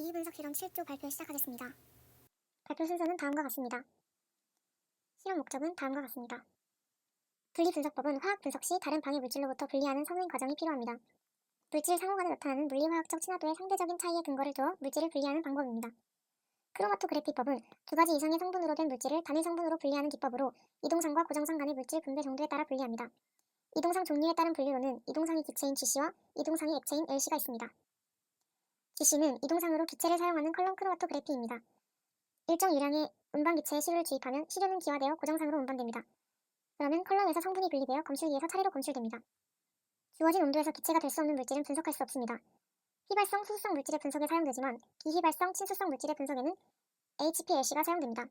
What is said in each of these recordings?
기기분석 실험 7조 발표 시작하겠습니다. 발표 순서는 다음과 같습니다. 실험 목적은 다음과 같습니다. 분리분석법은 화학 분석 시 다른 방해 물질로부터 분리하는 선행 과정이 필요합니다. 물질 상호간에 나타나는 물리화학적 친화도의 상대적인 차이에 근거를 두어 물질을 분리하는 방법입니다. 크로마토그래피법은 두 가지 이상의 성분으로 된 물질을 단일 성분으로 분리하는 기법으로 이동상과 고정상 간의 물질 분배 정도에 따라 분리합니다. 이동상 종류에 따른 분류로는 이동상이 기체인 GC와 이동상이 액체인 LC가 있습니다. GC는 이동상으로 기체를 사용하는 컬럼 크로마토그래피입니다. 일정 유량의 운반기체에 시료를 주입하면 시료는 기화되어 고정상으로 운반됩니다. 그러면 컬럼에서 성분이 분리되어 검출기에서 차례로 검출됩니다. 주어진 온도에서 기체가 될 수 없는 물질은 분석할 수 없습니다. 휘발성, 수수성 물질의 분석에 사용되지만 비휘발성, 친수성 물질의 분석에는 HPLC가 사용됩니다.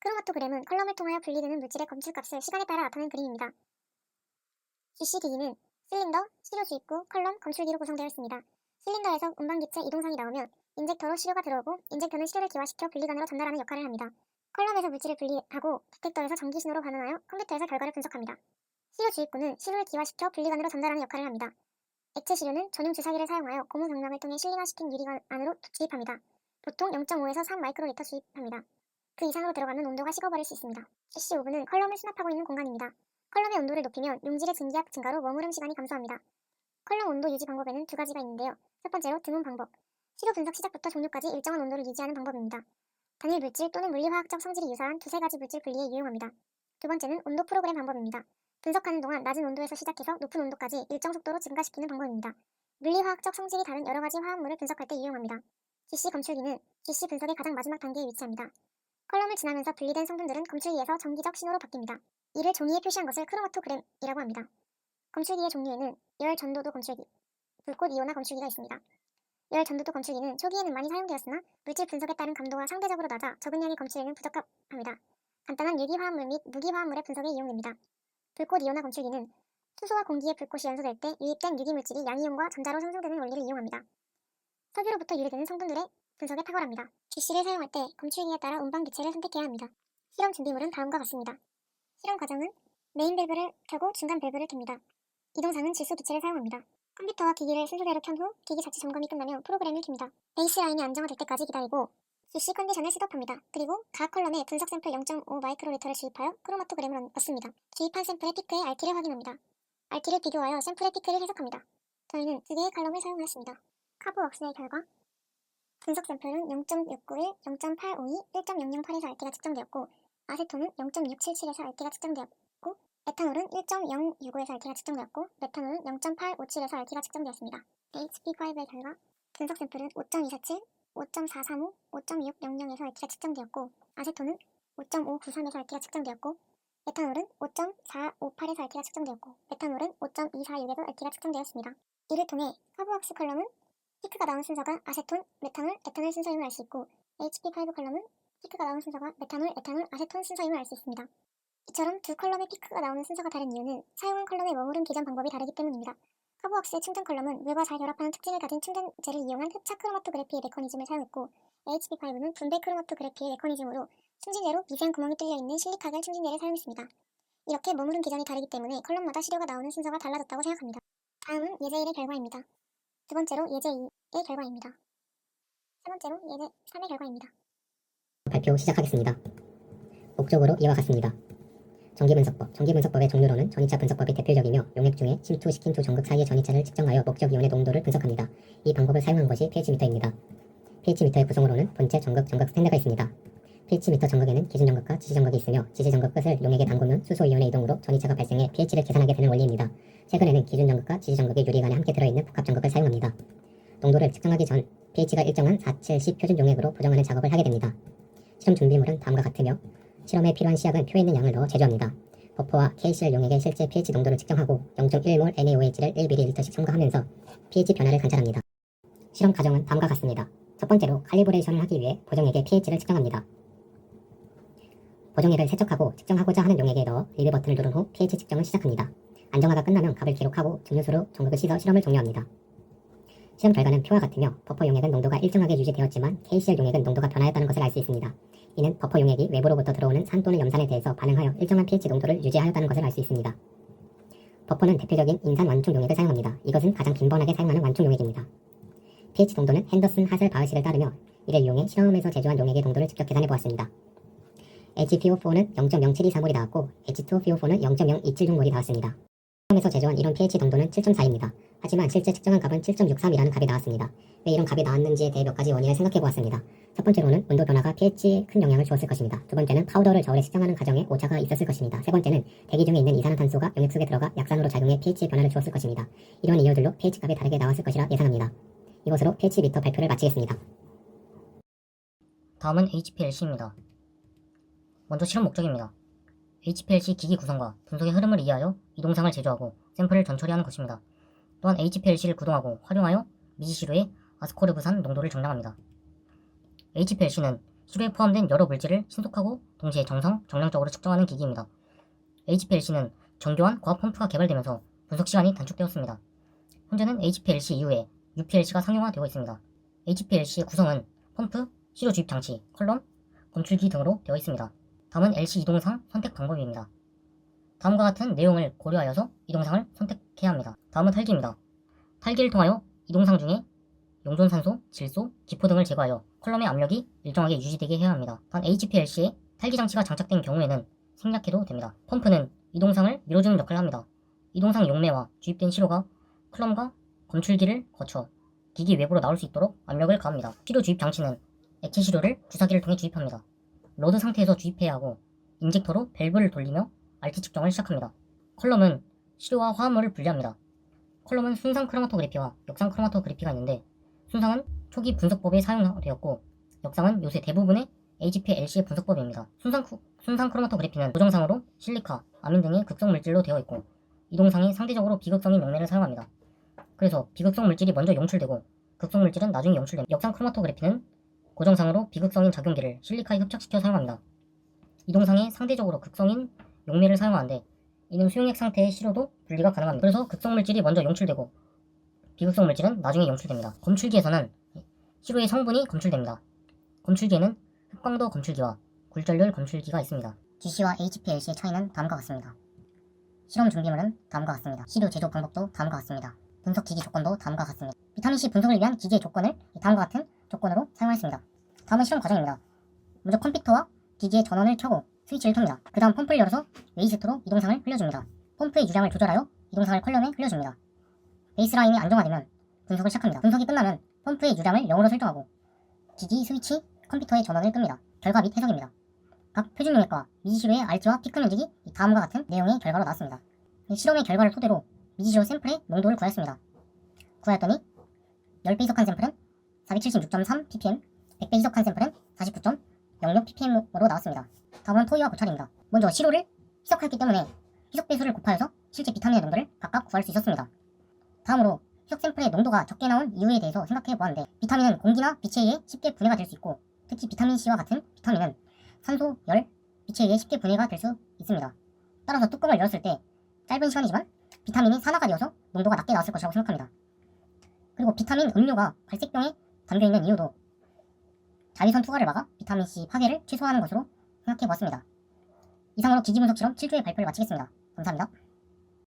크로마토그램은 컬럼을 통하여 분리되는 물질의 검출값을 시간에 따라 나타낸 그림입니다. GC 기기는 실린더, 시료 주입구, 컬럼, 검출기로 구성되어 있습니다. 실린더에서 운반기체 이동상이 나오면 인젝터로 시료가 들어오고 인젝터는 시료를 기화시켜 분리관으로 전달하는 역할을 합니다. 컬럼에서 물질을 분리하고 디텍터에서 전기 신호로 반응하여 컴퓨터에서 결과를 분석합니다. 시료 주입구는 시료를 기화시켜 분리관으로 전달하는 역할을 합니다. 액체 시료는 전용 주사기를 사용하여 고무 병력을 통해 실링화시킨 유리관 안으로 주입합니다. 보통 0.5에서 3 마이크로리터 주입합니다. 그 이상으로 들어가면 온도가 식어버릴 수 있습니다. GC 오븐은 컬럼을 수납하고 있는 공간입니다. 컬럼의 온도를 높이면 용질의 증기압 증가로 머무름 시간이 감소합니다. 컬럼 온도 유지 방법에는 두 가지가 있는데요. 첫 번째로 드문 방법. 시료 분석 시작부터 종료까지 일정한 온도를 유지하는 방법입니다. 단일 물질 또는 물리화학적 성질이 유사한 두세 가지 물질 분리에 유용합니다. 두 번째는 온도 프로그램 방법입니다. 분석하는 동안 낮은 온도에서 시작해서 높은 온도까지 일정 속도로 증가시키는 방법입니다. 물리화학적 성질이 다른 여러 가지 화합물을 분석할 때 유용합니다. GC 검출기는 GC 분석의 가장 마지막 단계에 위치합니다. 컬럼을 지나면서 분리된 성분들은 검출기에서 전기적 신호로 바뀝니다. 이를 종이에 표시한 것을 크로마토그램이라고 합니다. 검출기의 종류에는 열 전도도 검출기, 불꽃 이온화 검출기가 있습니다. 열 전도도 검출기는 초기에는 많이 사용되었으나 물질 분석에 따른 감도가 상대적으로 낮아 적은 양의 검출에는 부적합합니다. 간단한 유기화합물 및 무기화합물의 분석에 이용됩니다. 불꽃 이온화 검출기는 수소와 공기에 불꽃이 연소될 때 유입된 유기물질이 양이온과 전자로 생성되는 원리를 이용합니다. 석유로부터 유래되는 성분들의 분석에 탁월합니다. GC를 사용할 때 검출기에 따라 운반 기체를 선택해야 합니다. 실험 준비물은 다음과 같습니다. 실험 과정은 메인 밸브를 켜고 중간 밸브를 켭니다. 이동상은 질소 기체를 사용합니다. 컴퓨터와 기기를 순서대로 켠 후 기기 자체 점검이 끝나면 프로그램을 켭니다. 베이스라인이 안정화될 때까지 기다리고 GC 컨디션을 셋업합니다. 그리고 각 컬럼에 분석 샘플 0.5 마이크로리터를 주입하여 크로마토그램을 넣습니다. 주입한 샘플의 피크의 RT를 확인합니다. RT를 비교하여 샘플의 피크를 해석합니다. 저희는 두 개의 컬럼을 사용하였습니다. 카브웍스의 결과 분석 샘플은 0.691, 0.852, 1.008에서 RT가 측정되었고 아세톤은 0.677에서 RT가 측정되었고 에탄올은 1.065에서 RT가 측정되었고 메탄올은 0.857에서 RT가 측정되었습니다. HP5의 결과 분석 샘플은 5.247, 5.435, 5.600에서 RT가 측정되었고 아세톤은 5.593에서 RT가 측정되었고 에탄올은 5.458에서 RT가 측정되었고 메탄올은 5.246에서 RT가 측정되었습니다. 이를 통해 카브웍스 컬럼은 피크가 나온 순서가 아세톤, 메탄올, 에탄올 순서임을 알 수 있고 HP5 컬럼은 피크가 나온 순서가 메탄올, 에탄올, 아세톤 순서임을 알 수 있습니다. 이처럼 두 컬럼의 피크가 나오는 순서가 다른 이유는 사용한 컬럼의 머무름 기전 방법이 다르기 때문입니다. 카브웍스의 충전 컬럼은 물과 잘 결합하는 특징을 가진 충전재를 이용한 흡착 크로마토그래피의 메커니즘을 사용했고 HP5는 분배 크로마토그래피의 메커니즘으로 충진재로 미세한 구멍이 뚫려있는 실리카겔 충진재를 사용했습니다. 이렇게 머무름 기전이 다르기 때문에 컬럼마다 시료가 나오는 순서가 달라졌다고 생각합니다. 다음은 예제 1의 결과입니다. 두 번째로 예제 2의 결과입니다. 세 번째로 예제 3의 결과입니다. 발표 시작하겠습니다. 목적으로 이와 같습니다. 전기분석법. 전기분석법의 종류로는 전이차 분석법이 대표적이며 용액 중에 침투, 식힌투, 전극 사이의 전이차를 측정하여 목적 이온의 농도를 분석합니다. 이 방법을 사용한 것이 pH미터입니다. pH미터의 구성으로는 본체, 전극, 전극 스탠드가 있습니다. pH미터 전극에는 기준 전극과 지시 전극이 있으며 지시 전극 끝을 용액에 담그면 수소 이온의 이동으로 전이차가 발생해 pH를 계산하게 되는 원리입니다. 최근에는 기준 전극과 지시 전극이 유리관에 함께 들어있는 복합 전극을 사용합니다. 농도를 측정하기 전 pH가 일정한 4, 7, 10 표준 용액으로 보정하는 작업을 하게 됩니다. 실험 준비물은 다음과 같으며 실험에 필요한 시약은 표에 있는 양을 넣어 제조합니다. 버퍼와 KCl 용액의 실제 pH 농도를 측정하고 0.1몰 NaOH를 1ml씩 첨가하면서 pH 변화를 관찰합니다. 실험 과정은 다음과 같습니다. 첫 번째로 칼리브레이션을 하기 위해 보정액의 pH를 측정합니다. 보정액을 세척하고 측정하고자 하는 용액에 넣어 리드 버튼을 누른 후 pH 측정을 시작합니다. 안정화가 끝나면 값을 기록하고 증류수로 전극을 씻어 실험을 종료합니다. 실험 결과는 표와 같으며 버퍼 용액은 농도가 일정하게 유지되었지만 KCl 용액은 농도가 변하였다는 것을 알 수 있습니다. 이는 버퍼 용액이 외부로부터 들어오는 산 또는 염산에 대해서 반응하여 일정한 pH 농도를 유지하였다는 것을 알 수 있습니다. 버퍼는 대표적인 인산 완충 용액을 사용합니다. 이것은 가장 빈번하게 사용하는 완충 용액입니다. pH 농도는 핸더슨 하셀 바흐식을 따르며 이를 이용해 실험에서 제조한 용액의 농도를 직접 계산해 보았습니다. HPO4는 0.07235몰이 나왔고 H2PO4는 0.02766몰이 나왔습니다. 실험에서 제조한 이론 pH 농도는 7.4입니다. 하지만 실제 측정한 값은 7.63이라는 값이 나왔습니다. 왜 이런 값이 나왔는지에 대해 몇 가지 원인을 생각해 보았습니다. 첫 번째로는 온도 변화가 pH에 큰 영향을 주었을 것입니다. 두 번째는 파우더를 저울에 측정하는 과정에 오차가 있었을 것입니다. 세 번째는 대기 중에 있는 이산화탄소가 용액 속에 들어가 약산으로 작용해 pH 변화를 주었을 것입니다. 이런 이유들로 pH 값이 다르게 나왔을 것이라 예상합니다. 이것으로 pH 미터 발표를 마치겠습니다. 다음은 HPLC입니다. 먼저 실험 목적입니다. HPLC 기기 구성과 분석의 흐름을 이해하여 이동상을 제조하고 샘플을 전처리하는 것입니다. 또한 HPLC를 구동하고 활용하여 미지시료의 아스코르브산 농도를 정량합니다. HPLC는 시료에 포함된 여러 물질을 신속하고 동시에 정량적으로 측정하는 기기입니다. HPLC는 정교한 과학 펌프가 개발되면서 분석 시간이 단축되었습니다. 현재는 HPLC 이후에 UPLC가 상용화되어 있습니다. HPLC의 구성은 펌프, 시료 주입 장치, 컬럼, 검출기 등으로 되어 있습니다. 다음은 LC 이동상 선택 방법입니다. 다음과 같은 내용을 고려하여서 이동상을 선택해야 합니다. 다음은 탈기입니다. 탈기를 통하여 이동상 중에 용존산소, 질소, 기포 등을 제거하여 컬럼의 압력이 일정하게 유지되게 해야 합니다. 단 HPLC에 탈기 장치가 장착된 경우에는 생략해도 됩니다. 펌프는 이동상을 밀어주는 역할을 합니다. 이동상 용매와 주입된 시료가 컬럼과 검출기를 거쳐 기기 외부로 나올 수 있도록 압력을 가합니다. 시료 주입 장치는 액체 시료를 주사기를 통해 주입합니다. 로드 상태에서 주입해야 하고 인젝터로 밸브를 돌리며 RT 측정을 시작합니다. 컬럼은 시료와 화합물을 분리합니다. 컬럼은 순상 크로마토그래피와 역상 크로마토그래피가 있는데 순상은 초기 분석법에 사용되었고 역상은 요새 대부분의 HPLC의 분석법입니다. 순상 크로마토그래피는 고정상으로 실리카, 아민 등의 극성 물질로 되어 있고 이동상에 상대적으로 비극성인 용매를 사용합니다. 그래서 비극성 물질이 먼저 용출되고 극성 물질은 나중에 용출됩니다. 역상 크로마토그래피는 고정상으로 비극성인 작용기를 실리카에 흡착시켜 사용합니다. 이동상에 상대적으로 극성인 용매를 사용하는데 이는 수용액 상태의 시료도 분리가 가능합니다. 그래서 극성 물질이 먼저 용출되고 비극성 물질은 나중에 용출됩니다. 검출기에서는 시료의 성분이 검출됩니다. 검출기에는 흑광도 검출기와 굴절률 검출기가 있습니다. GC와 HPLC의 차이는 다음과 같습니다. 실험 준비물은 다음과 같습니다. 시료 제조 방법도 다음과 같습니다. 분석 기기 조건도 다음과 같습니다. 비타민C 분석을 위한 기기의 조건을 다음과 같은 조건으로 사용하였습니다. 다음은 실험 과정입니다. 먼저 컴퓨터와 기기의 전원을 켜고 스위치를 켭니다. 그 다음 펌프를 열어서 웨이스트로 이동상을 흘려줍니다. 펌프의 유량을 조절하여 이동상을 컬럼에 흘려줍니다. 베이스라인이 안정화되면 분석을 시작합니다. 분석이 끝나면 펌프의 유량을 0으로 설정하고 기기, 스위치, 컴퓨터의 전원을 끕니다. 결과 및 해석입니다. 각 표준 용액과 미지시료의 RT와 피크 면적이 다음과 같은 내용의 결과로 나왔습니다. 실험의 결과를 토대로 미지시료 샘플의 농도를 구하였습니다. 구하였더니 10배 희석한 샘플은 476.3 ppm, 100배 희석한 샘플은 49.06 ppm으로 나왔습니다. 다음은 토의와 고찰입니다. 먼저 시료를 희석하였기 때문에 희석 배수를 곱하여서 실제 비타민의 농도를 각각 구할 수 있었습니다. 다음으로 희석 샘플의 농도가 적게 나온 이유에 대해서 생각해 보았는데 비타민은 공기나 빛에 의해 쉽게 분해가 될 수 있고 특히 비타민C와 같은 비타민은 산소, 열, 빛에 의해 쉽게 분해가 될 수 있습니다. 따라서 뚜껑을 열었을 때 짧은 시간이지만 비타민이 산화가 되어서 농도가 낮게 나왔을 것이라고 생각합니다. 그리고 비타민 음료가 갈색병에 담겨있는 이유도 자외선 투과를 막아 비타민C 파괴를 최소화하는 것으로 생각해 보았습니다. 이상으로 기기분석 실험 7조의 발표를 마치겠습니다. 감사합니다.